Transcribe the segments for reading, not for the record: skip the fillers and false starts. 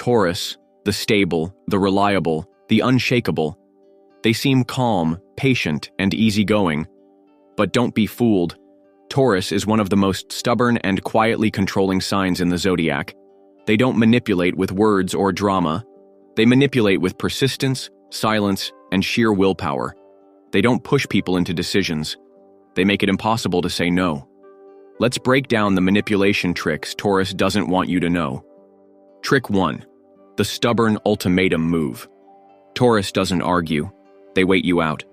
Taurus, the stable, the reliable, the unshakable. They seem calm, patient, and easygoing. But don't be fooled. Taurus is one of the most stubborn and quietly controlling signs in the zodiac. They don't manipulate with words or drama. They manipulate with persistence, silence, and sheer willpower. They don't push people into decisions. They make it impossible to say no. Let's break down the manipulation tricks Taurus doesn't want you to know. Trick 1. The stubborn ultimatum move. Taurus doesn't argue. They wait you out.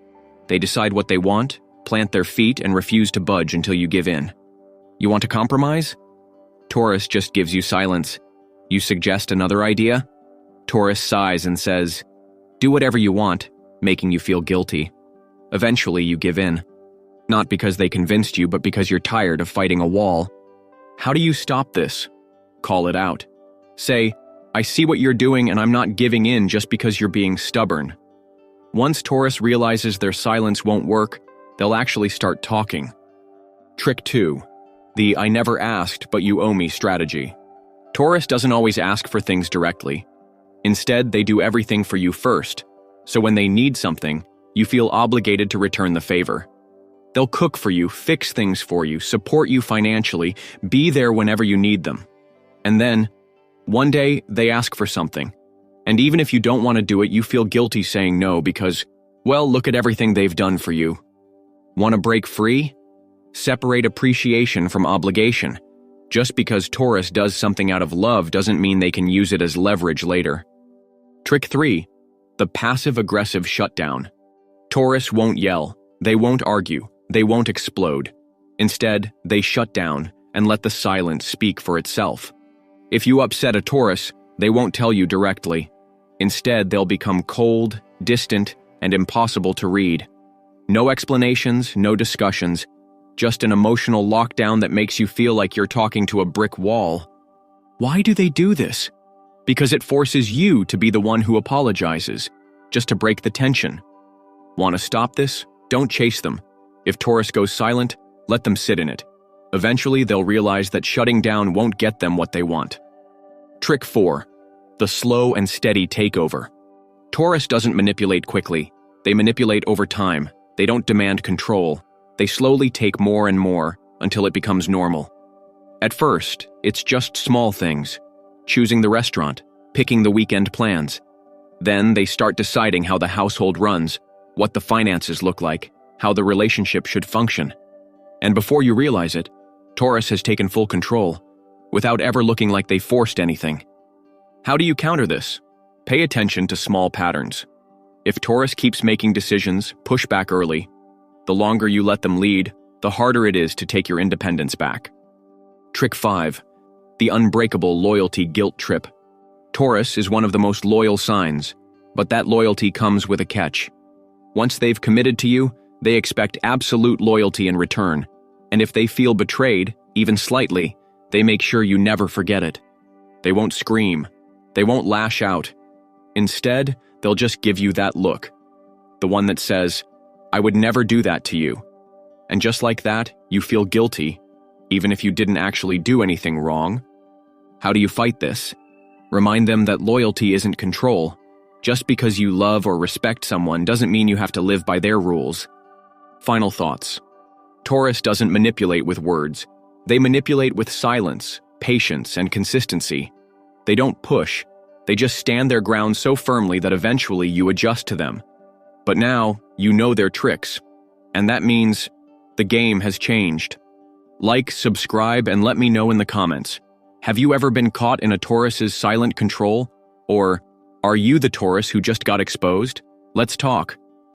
They decide what they want, plant their feet, and refuse to budge until you give in. You want to compromise? Taurus just gives you silence. You suggest another idea? Taurus sighs and says, "Do whatever you want," making you feel guilty. Eventually, you give in. Not because they convinced you, but because you're tired of fighting a wall. How do you stop this? Call it out. Say, "I see what you're doing and I'm not giving in just because you're being stubborn." Once Taurus realizes their silence won't work, they'll actually start talking. Trick 2. The "I never asked, but you owe me" strategy. Taurus doesn't always ask for things directly. Instead, they do everything for you first. So when they need something, you feel obligated to return the favor. They'll cook for you, fix things for you, support you financially, be there whenever you need them. And then, one day, they ask for something. And even if you don't want to do it, you feel guilty saying no because, well, look at everything they've done for you. Want to break free? Separate appreciation from obligation. Just because Taurus does something out of love doesn't mean they can use it as leverage later. Trick 3. The passive-aggressive shutdown. Taurus won't yell. They won't argue. They won't explode. Instead, they shut down and let the silence speak for itself. If you upset a Taurus, they won't tell you directly. Instead, they'll become cold, distant, and impossible to read. No explanations, no discussions, just an emotional lockdown that makes you feel like you're talking to a brick wall. Why do they do this? Because it forces you to be the one who apologizes, just to break the tension. Want to stop this? Don't chase them. If Taurus goes silent, let them sit in it. Eventually, they'll realize that shutting down won't get them what they want. Trick 4. The slow and steady takeover. Taurus doesn't manipulate quickly. They manipulate over time. They don't demand control. They slowly take more and more until it becomes normal. At first, it's just small things. Choosing the restaurant, picking the weekend plans. Then they start deciding how the household runs, what the finances look like, how the relationship should function. And before you realize it, Taurus has taken full control, without ever looking like they forced anything. How do you counter this? Pay attention to small patterns. If Taurus keeps making decisions, push back early. The longer you let them lead, the harder it is to take your independence back. Trick 5. The unbreakable loyalty guilt trip. Taurus is one of the most loyal signs, but that loyalty comes with a catch. Once they've committed to you, they expect absolute loyalty in return, and if they feel betrayed, even slightly, they make sure you never forget it. They won't scream. They won't lash out. Instead, they'll just give you that look. The one that says, "I would never do that to you." And just like that, you feel guilty, even if you didn't actually do anything wrong. How do you fight this? Remind them that loyalty isn't control. Just because you love or respect someone doesn't mean you have to live by their rules. Final thoughts. Taurus doesn't manipulate with words. They manipulate with silence, patience, and consistency. They don't push. They just stand their ground so firmly that eventually you adjust to them. But now, you know their tricks. And that means the game has changed. Like, subscribe, and let me know in the comments. Have you ever been caught in a Taurus's silent control? Or, are you the Taurus who just got exposed? Let's talk.